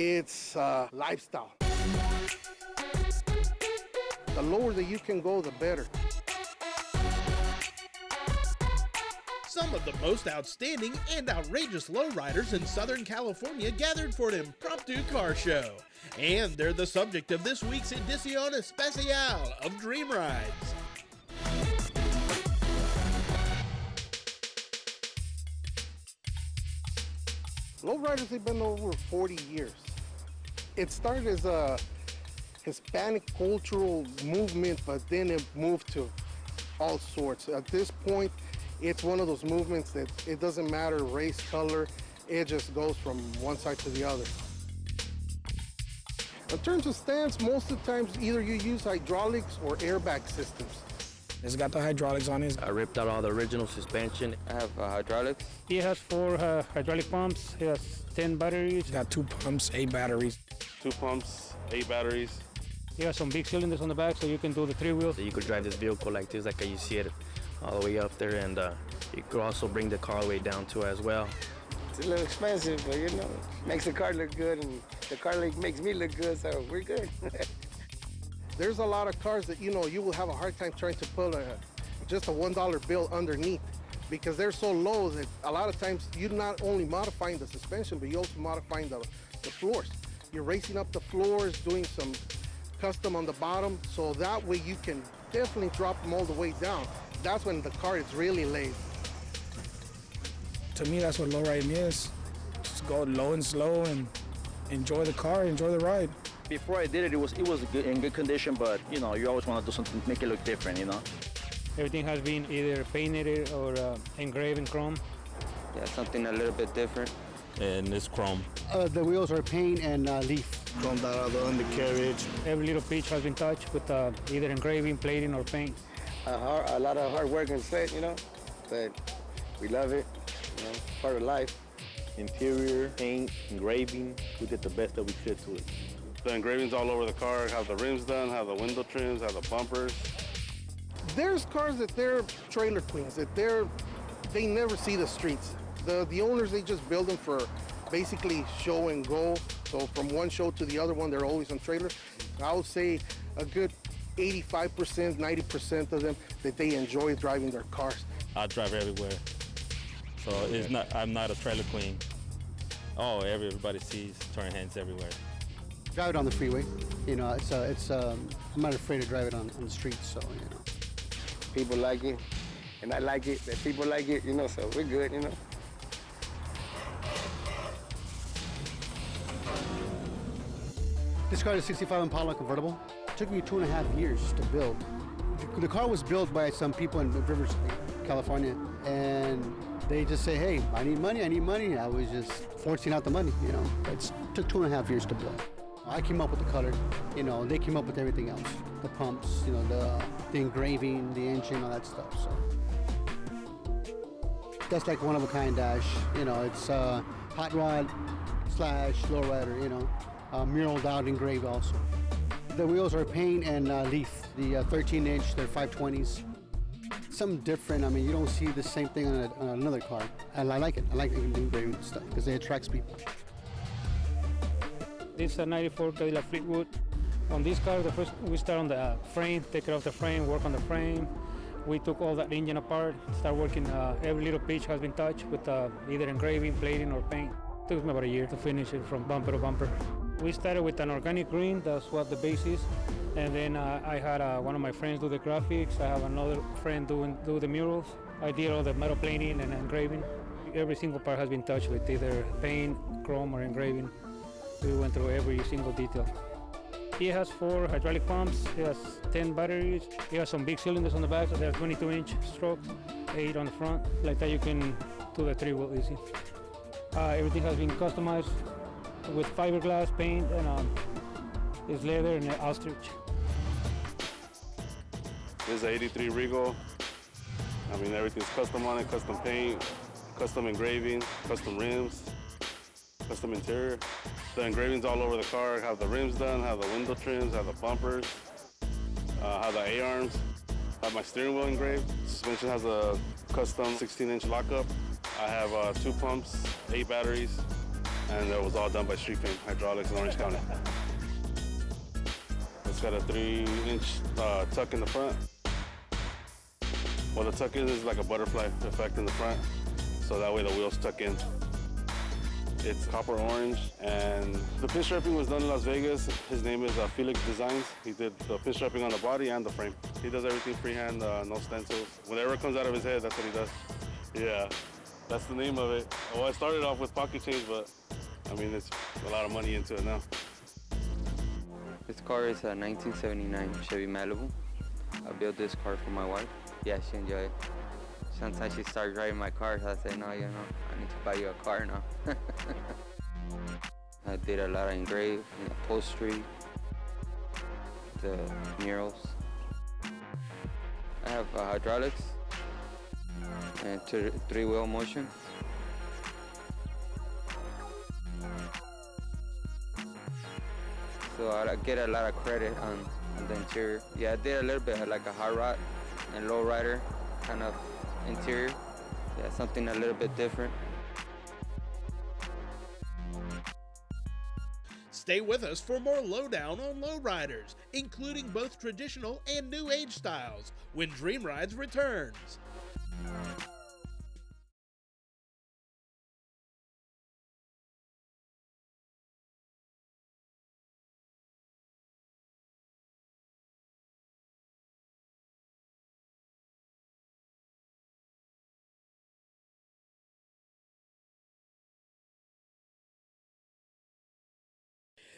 It's lifestyle. The lower that you can go, the better. Some of the most outstanding and outrageous lowriders in Southern California gathered for an impromptu car show. And they're the subject of this week's Edición Especial of Dream Rides. Lowriders, they've been over 40 years. It started as a Hispanic cultural movement, but then it moved to all sorts. At this point, it's one of those movements that it doesn't matter race, color, it just goes from one side to the other. In terms of stance, most of the times either you use hydraulics or airbag systems. It's got the hydraulics on it. I ripped out all the original suspension. I have hydraulics. He has 4 hydraulic pumps. He has 10 batteries. It's got 2 pumps, 8 batteries. 2 pumps, 8 batteries. He has some big cylinders on the back, so you can do the 3 wheels. So you could drive this vehicle like this, like you see it all the way up there, and you could also bring the car all the way down to as well. It's a little expensive, but you know, makes the car look good, and the car makes me look good, so we're good. There's a lot of cars that, you know, you will have a hard time trying to put just a $1 bill underneath because they're so low that a lot of times you're not only modifying the suspension, but you're also modifying the floors. You're raising up the floors, doing some custom on the bottom, so that way you can definitely drop them all the way down. That's when the car is really laid. To me, that's what lowriding is. Just go low and slow and enjoy the car, enjoy the ride. Before I did it, it was good, in good condition, but you know, you always want to do something to make it look different, you know. Everything has been either painted or engraved in chrome. Yeah, something a little bit different. And it's chrome. The wheels are paint and leaf. Chromed out the undercarriage. Every little pitch has been touched with either engraving, plating, or paint. A lot of hard work and sweat, you know, but we love it, you know, part of life. Interior, paint, engraving, we did the best that we could to it. The engravings all over the car, have the rims done, have the window trims, have the bumpers. There's cars that they're trailer queens, that they never see the streets. The owners, they just build them for basically show and go. So from one show to the other one, they're always on trailers. I would say a good 85%, 90% of them that they enjoy driving their cars. I drive everywhere. So I'm not a trailer queen. Oh, everybody sees turn hands everywhere. Drive it on the freeway. You know, I'm not afraid to drive it on the streets, so, you know. People like it, and I like it, that people like it, you know, so we're good, you know. This car is a 65 Impala convertible. It took me 2.5 years to build. The car was built by some people in Rivers, California, and they just say, hey, I need money. I was just forcing out the money, you know. It took 2.5 years to build. I came up with the color, you know, they came up with everything else. The pumps, you know, the engraving, the engine, all that stuff, so. That's like one of a kind dash, you know, it's hot rod / lowrider, you know, muraled out, engraved also. The wheels are paint and leaf, the 13-inch, they're 520s. Something different, I mean, you don't see the same thing on another car. And I like it, I like the engraving stuff because it attracts people. This is a 94 Cadillac Fleetwood. On this car, we start on the frame, take care of the frame, work on the frame. We took all that engine apart, start working, every little pitch has been touched with either engraving, plating, or paint. It took me about a year to finish it from bumper to bumper. We started with an organic green, that's what the base is. And then I had one of my friends do the graphics. I have another friend do the murals. I did all the metal plating and engraving. Every single part has been touched with either paint, chrome, or engraving. We went through every single detail. He has 4 hydraulic pumps, he has 10 batteries, he has some big cylinders on the back, so they have 22-inch strokes, 8 on the front. Like that you can do the 3-wheel easy. Everything has been customized with fiberglass paint and it's leather and ostrich. This is an 83 Regal. I mean, everything's custom on it, custom paint, custom engraving, custom rims, custom interior. The engravings all over the car, have the rims done, have the window trims, have the bumpers, have the A-arms, have my steering wheel engraved. Suspension has a custom 16-inch lockup. I have 2 pumps, 8 batteries, and it was all done by Street Paint Hydraulics in Orange County. It's got a 3-inch tuck in the front. Well, the tuck in is like a butterfly effect in the front, so that way the wheels tuck in. It's copper orange, and the pinstriping was done in Las Vegas. His name is Felix Designs. He did the pinstriping on the body and the frame. He does everything freehand, no stencils. Whatever comes out of his head, that's what he does. Yeah, that's the name of it. Well, I started off with pocket change, but I mean, it's a lot of money into it now. This car is a 1979 Chevy Malibu. I built this car for my wife. Yeah, she enjoyed it. Sometimes she starts driving my car, so I say, no, you know, I need to buy you a car now. I did a lot of engraved, upholstery, the murals. I have hydraulics and 3-wheel motion. So I get a lot of credit on the interior. Yeah, I did a little bit like a hot rod and low rider kind of interior. Yeah, something a little bit different. Stay with us for more lowdown on lowriders, including both traditional and new age styles, when Dream Rides returns.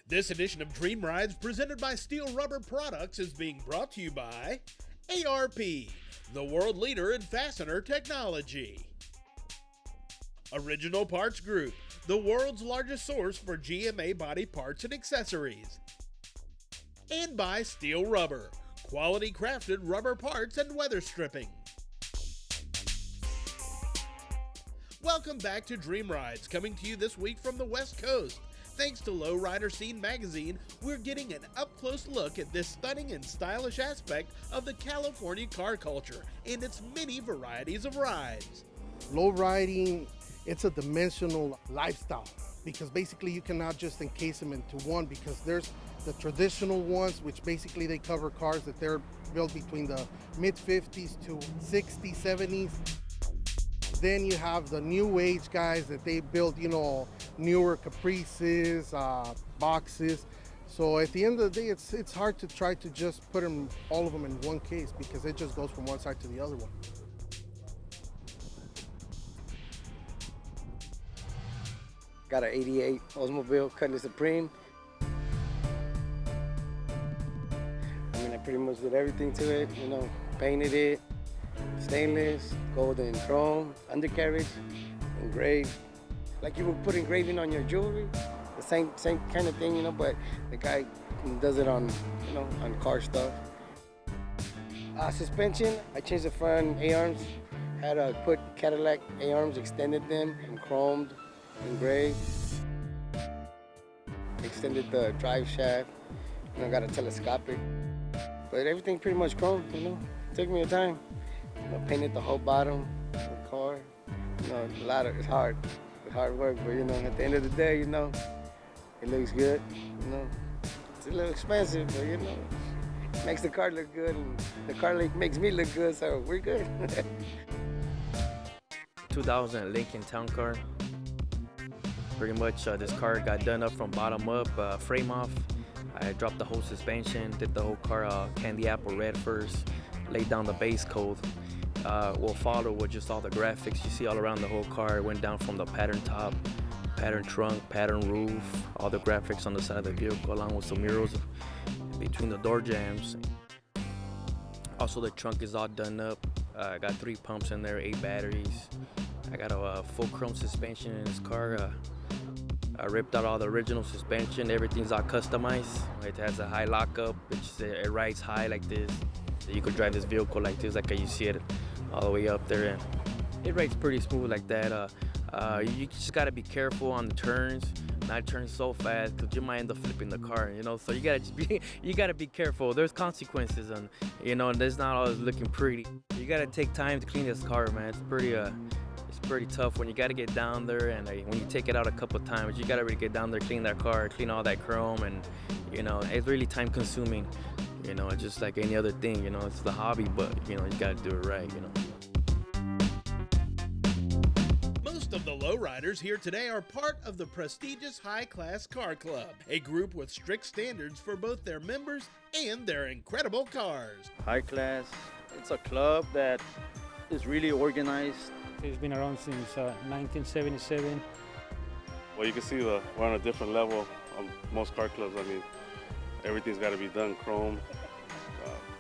This edition of Dream Rides, presented by Steel Rubber Products, is being brought to you by ARP, the world leader in fastener technology. Original Parts Group, the world's largest source for GMA body parts and accessories. And by Steel Rubber, quality crafted rubber parts and weather stripping. Welcome back to Dream Rides, coming to you this week from the West Coast. Thanks to Lowrider Scene magazine, we're getting an up-close look at this stunning and stylish aspect of the California car culture and its many varieties of rides. Low riding, it's a dimensional lifestyle because basically you cannot just encase them into one, because there's the traditional ones, which basically they cover cars that they're built between the mid-50s to 60s, 70s. Then you have the new age guys that they build, you know, newer Caprices, boxes. So at the end of the day, it's hard to try to just put them, all of them in one case, because it just goes from one side to the other one. Got an 88 Oldsmobile Cutlass Supreme. I mean, I pretty much did everything to it, you know, painted it, stainless, gold and chrome, undercarriage, engraved. Like you would put engraving on your jewelry, the same kind of thing, you know, but the guy does it on, you know, on car stuff. Suspension, I changed the front A-arms, had to put Cadillac A-arms, extended them, and chromed, engraved. Extended the drive shaft, and I got a telescopic. But everything pretty much chromed, you know. Took me a time. You know, painted the whole bottom of the car. You know, it's hard. It's hard work, but you know, at the end of the day, you know, it looks good. You know, it's a little expensive, but you know, it makes the car look good, and the car makes me look good, so we're good. 2000 Lincoln Town Car. Pretty much this car got done up from bottom up, frame off. I dropped the whole suspension, did the whole car candy apple red first, laid down the base coat. We'll follow with just all the graphics you see all around the whole car. It went down from the pattern top, pattern trunk, pattern roof, all the graphics on the side of the vehicle, along with some murals between the door jambs. Also, the trunk is all done up. I got 3 pumps in there, 8 batteries. I got a full chrome suspension in this car. I ripped out all the original suspension. Everything's all customized. It has a high lockup. It rides high like this. So you could drive this vehicle like this, like you see it all the way up there. And it rides pretty smooth like that. You just gotta be careful on the turns, not turn so fast, because you might end up flipping the car, you know. So you gotta be careful. There's consequences, and you know, it's not always looking pretty. You gotta take time to clean this car, man. It's pretty tough when you got to get down there, and when you take it out a couple times, you got to really get down there, clean that car, clean all that chrome, and it's really time consuming. Just like any other thing, it's the hobby, but you got to do it right. Most of the lowriders here today are part of the prestigious High Class Car Club, a group with strict standards for both their members and their incredible cars. High Class, it's a club that is really organized. It's been around since 1977. Well, you can see we're on a different level of most car clubs. I mean, everything's got to be done chrome,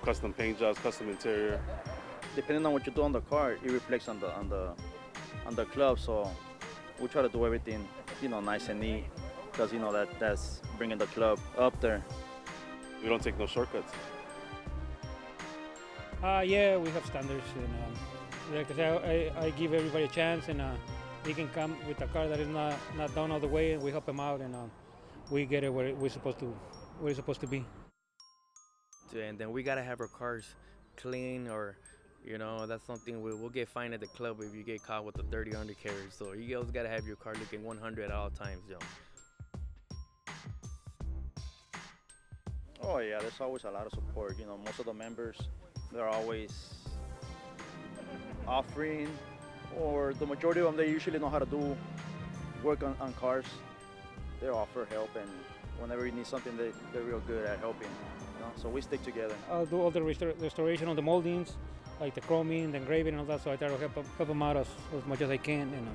custom paint jobs, custom interior. Depending on what you do on the car, it reflects on the club. So we try to do everything, nice and neat, because that's bringing the club up there. We don't take no shortcuts. Yeah, we have standards, and like I say, I give everybody a chance, and they can come with a car that is not done all the way, and we help them out, and we get it where we're supposed to be. And then we gotta have our cars clean, or that's something we'll get fined at the club if you get caught with a dirty undercarriage. So you always gotta have your car looking 100 at all times, Oh yeah, there's always a lot of support. Most of the members, they're always offering, or the majority of them, they usually know how to do work on cars. They offer help, and whenever you need something, they're real good at helping. So we stick together. I'll do all the restoration on the moldings, like the chroming, the engraving, and all that. So I try to help them out as much as I can, and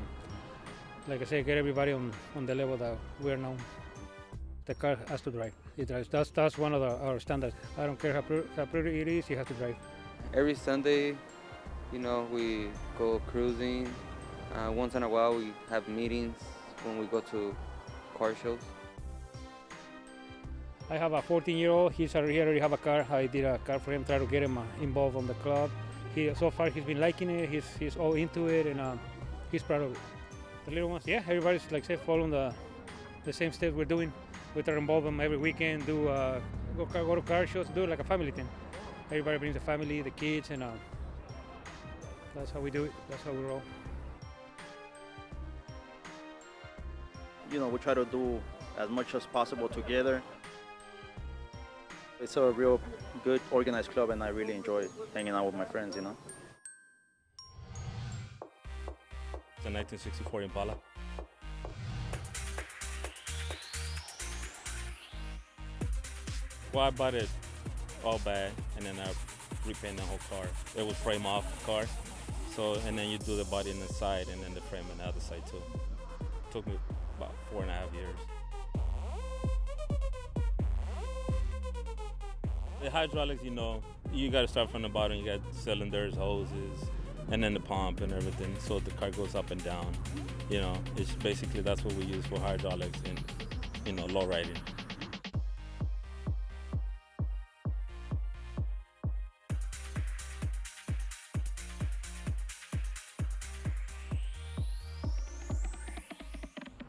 like I say, get everybody on the level that we're now. The car has to drive. It drives. That's one of our standards. I don't care how pretty it is, it has to drive. Every Sunday, we go cruising. Once in a while, we have meetings when we go to car shows. I have a 14-year-old. He already have a car. I did a car for him, try to get him involved on the club. So far, he's been liking it. He's all into it, and he's proud of it. The little ones, yeah, everybody's like say following the same steps we're doing. We try to involve them every weekend. Go to car shows. Do it like a family thing. Everybody brings the family, the kids, and that's how we do it. That's how we roll. We try to do as much as possible together. It's a real good organized club, and I really enjoy hanging out with my friends, It's a 1964 Impala. Well, I bought it all bad, and then I repainted the whole car. It was frame off car, and then you do the body on the side, and then the frame on the other side too. It took me about 4.5 years. The hydraulics, you got to start from the bottom. You got cylinders, hoses, and then the pump and everything, so the car goes up and down. It's basically that's what we use for hydraulics and low riding.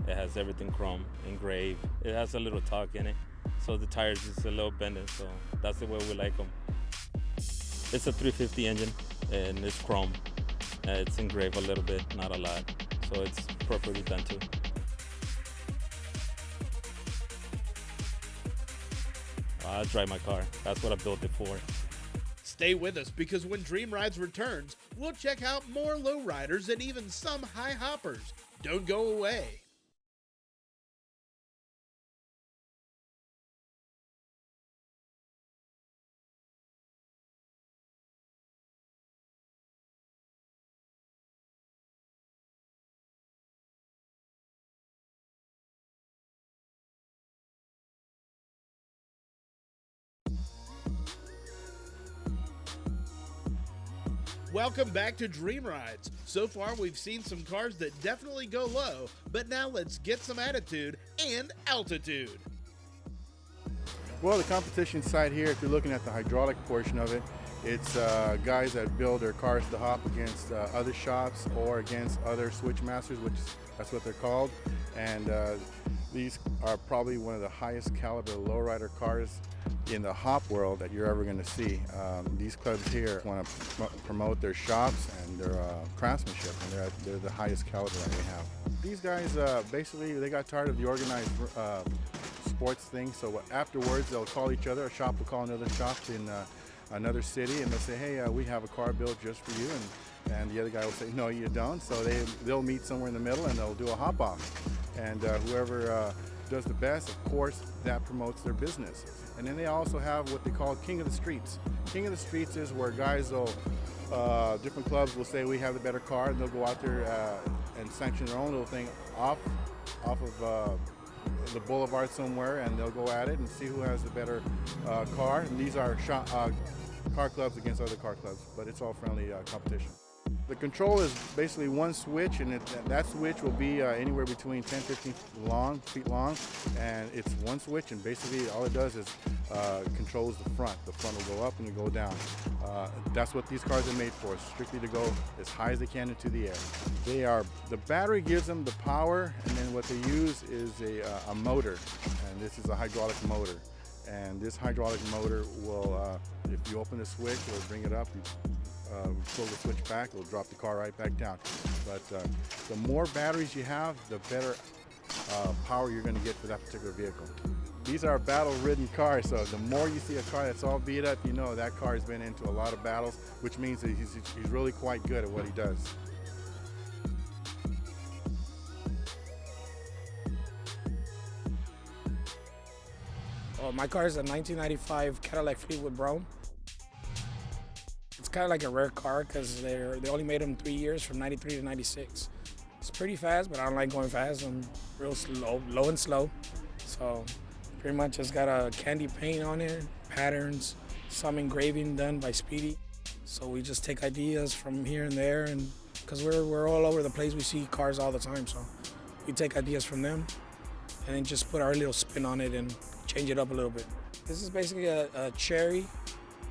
It has everything chrome, engraved. It has a little torque in it, so the tires is a little bended, so that's the way we like them. It's a 350 engine, and it's chrome. It's engraved a little bit, not a lot, so it's properly done too. I drive my car. That's what I built it for. Stay with us, because when Dream Rides returns, we'll check out more lowriders and even some high hoppers. Don't go away. Welcome back to Dream Rides. So far, we've seen some cars that definitely go low, but now let's get some attitude and altitude. Well, the competition side here, if you're looking at the hydraulic portion of it, it's guys that build their cars to hop against other shops or against other switch masters, which That's what they're called. And these are probably one of the highest caliber lowrider cars in the hop world that you're ever going to see. These clubs here want to promote their shops and their craftsmanship, and they're the highest caliber that we have. These guys, basically, they got tired of the organized sports thing, so afterwards they'll call each other. A shop will call another shop in another city, and they'll say, hey, we have a car built just for you, and the other guy will say, no, you don't. So they'll meet somewhere in the middle, and they'll do a hop-off. And whoever does the best, of course, that promotes their business. And then they also have what they call King of the Streets. King of the Streets is where guys will, different clubs will say we have the better car, and they'll go out there and sanction their own little thing off of the boulevard somewhere, and they'll go at it and see who has the better car. And these are car clubs against other car clubs, but it's all friendly competition. The control is basically one switch, and that switch will be anywhere between 10, 15 feet long, and it's one switch, and basically all it does is controls the front. The front will go up and will go down. That's what these cars are made for, strictly to go as high as they can into the air. The battery gives them the power, and then what they use is a motor, and this is a hydraulic motor. And this hydraulic motor will, if you open the switch, it will bring it up. Pull the switch back, it'll drop the car right back down. But the more batteries you have, the better power you're going to get for that particular vehicle. These are battle-ridden cars, so the more you see a car that's all beat up, you know that car has been into a lot of battles, which means that he's really quite good at what he does. Oh, my car is a 1995 Cadillac Fleetwood Brown. It's kind of like a rare car because they only made them 3 years, from 93 to 96. It's pretty fast, but I don't like going fast. I'm real slow, low and slow. So pretty much it's got a candy paint on it, patterns, some engraving done by Speedy. So we just take ideas from here and there, and because we're all over the place, we see cars all the time. So we take ideas from them and then just put our little spin on it and change it up a little bit. This is basically a cherry,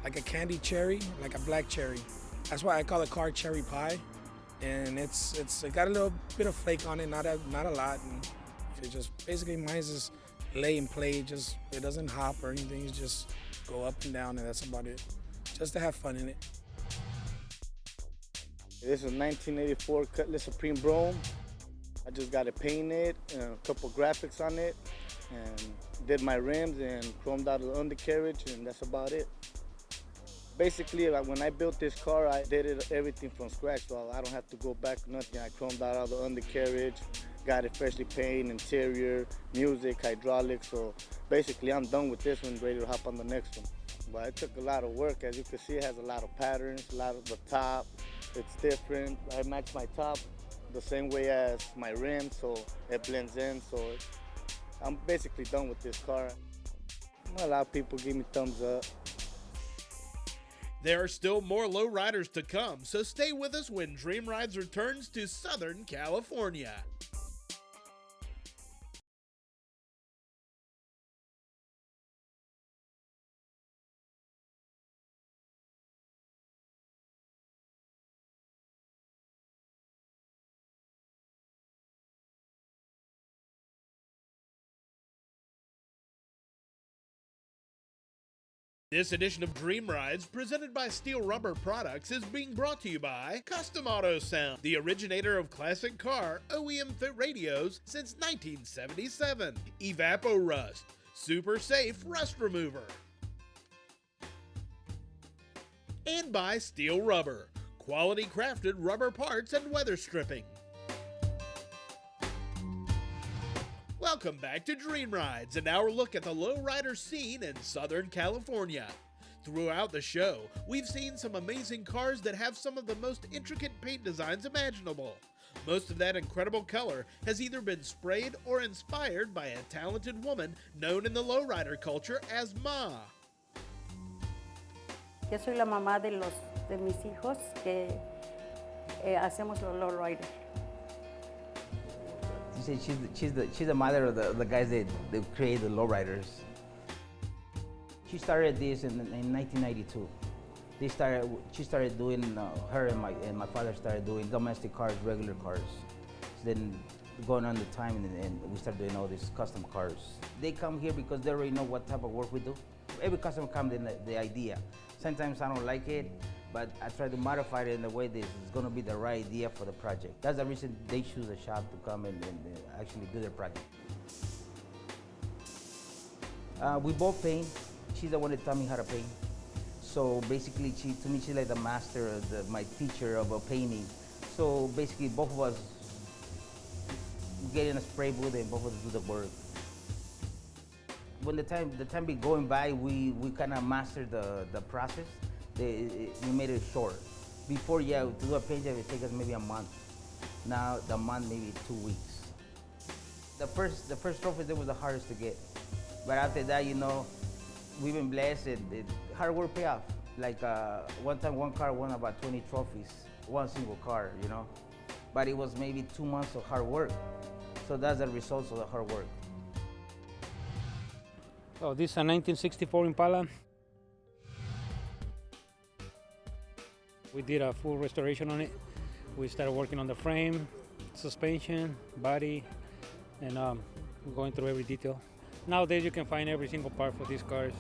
like a candy cherry, like a black cherry. That's why I call the car cherry pie. And it got a little bit of flake on it, not a lot. And it just basically mine's just lay and play. It doesn't hop or anything. It just go up and down, and that's about it. Just to have fun in it. This is 1984 Cutlass Supreme Brougham. I just got it painted and a couple graphics on it, and did my rims and chromed out the undercarriage, and that's about it. Basically, when I built this car, I did everything from scratch, so I don't have to go back nothing. I chromed out all the undercarriage, got it freshly painted, interior, music, hydraulics. So basically, I'm done with this one, ready to hop on the next one. But it took a lot of work. As you can see, it has a lot of patterns, a lot of the top. It's different. I match my top the same way as my rim, so it blends in. So I'm basically done with this car. A lot of people give me thumbs up. There are still more lowriders to come, so stay with us when Dream Rides returns to Southern California. This edition of Dream Rides, presented by Steel Rubber Products, is being brought to you by Custom Auto Sound, the originator of classic car OEM fit radios since 1977. Evapo Rust, super safe rust remover. And by Steel Rubber, quality crafted rubber parts and weather stripping. Welcome back to Dream Rides, and our look at the lowrider scene in Southern California. Throughout the show, we've seen some amazing cars that have some of the most intricate paint designs imaginable. Most of that incredible color has either been sprayed or inspired by a talented woman known in the lowrider culture as Ma. Yo soy la mamá de mis hijos que hacemos los lowriders. She's the mother of the guys that create the lowriders. She started this in 1992. She started doing her and my father started doing domestic cars, regular cars. So then going on the time, and we start doing all these custom cars. They come here because they already know what type of work we do. Every customer comes in the idea. Sometimes I don't like it, but I try to modify it in a way that it's going to be the right idea for the project. That's the reason they choose the shop to come and actually do their project. We both paint. She's the one that taught me how to paint. So basically, to me, she's like the master, my teacher of painting. So basically, both of us get in a spray booth and both of us do the work. When the time be going by, we kind of mastered the process. We made it short. Before, yeah, to do a paint job, it take us maybe a month. Now the month, maybe 2 weeks. The first trophy that was the hardest to get. But after that, you know, we've been blessed and hard work pay off. Like one time, one car won about 20 trophies, one single car, you know. But it was maybe 2 months of hard work. So that's the results of the hard work. Oh, this is a 1964 Impala. We did a full restoration on it. We started working on the frame, suspension, body, and going through every detail. Nowadays you can find every single part for these cars.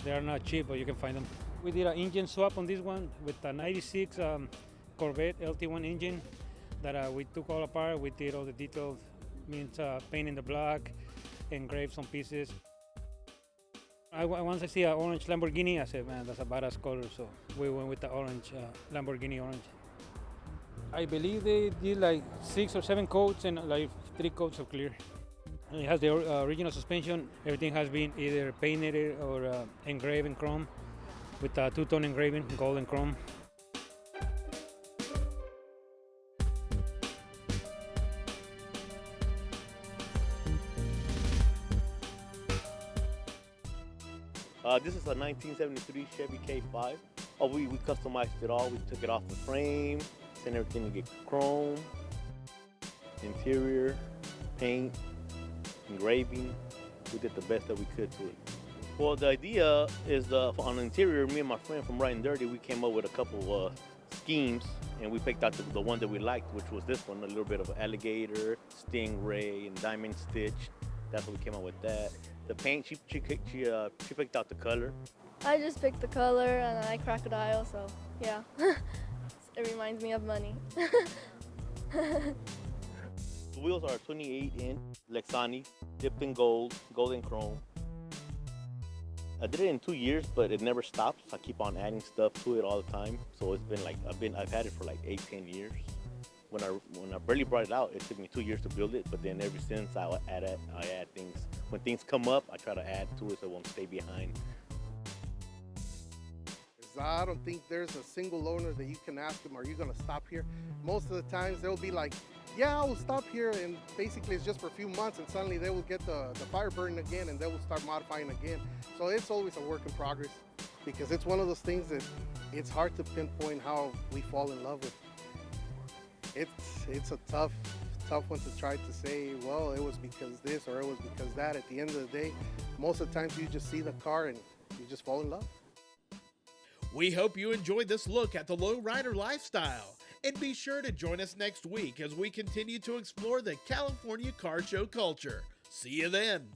They are not cheap, but you can find them. We did an engine swap on this one with a 96 Corvette LT1 engine that we took all apart. We did all the details, means painting the block, engraved some pieces. Once I see an orange Lamborghini, I said, man, that's a badass color, so we went with the orange, Lamborghini orange. I believe they did like 6 or 7 coats and like 3 coats of clear. And it has the original suspension. Everything has been either painted or engraved in chrome with a 2-tone engraving, gold and chrome. This is a 1973 Chevy K5. Oh, we customized it all. We took it off the frame, sent everything to get chrome, interior, paint, engraving. We did the best that we could to it. Well, the idea is on the interior, me and my friend from Riding Dirty, we came up with a couple schemes, and we picked out the one that we liked, which was this one, a little bit of alligator, stingray, and diamond stitch. That's what we came up with that. The paint, she picked out the color. I just picked the color and I like crocodile, so yeah. It reminds me of money. The wheels are 28-inch Lexani, dipped in gold, golden chrome. I did it in 2 years, but it never stops. I keep on adding stuff to it all the time. So it's been like, I've had it for like 8-10 years. When I barely brought it out, it took me 2 years to build it, but then ever since I add things. When things come up, I try to add to it so it won't stay behind. I don't think there's a single owner that you can ask them, are you gonna stop here? Most of the times they'll be like, yeah, I will stop here, and basically it's just for a few months, and suddenly they will get the fire burning again, and they will start modifying again. So it's always a work in progress, because it's one of those things that it's hard to pinpoint how we fall in love with. It's a tough one to try to say, well, it was because this or it was because that. At the end of the day, most of the times you just see the car and you just fall in love. We hope you enjoyed this look at the lowrider lifestyle. And be sure to join us next week as we continue to explore the California car show culture. See you then.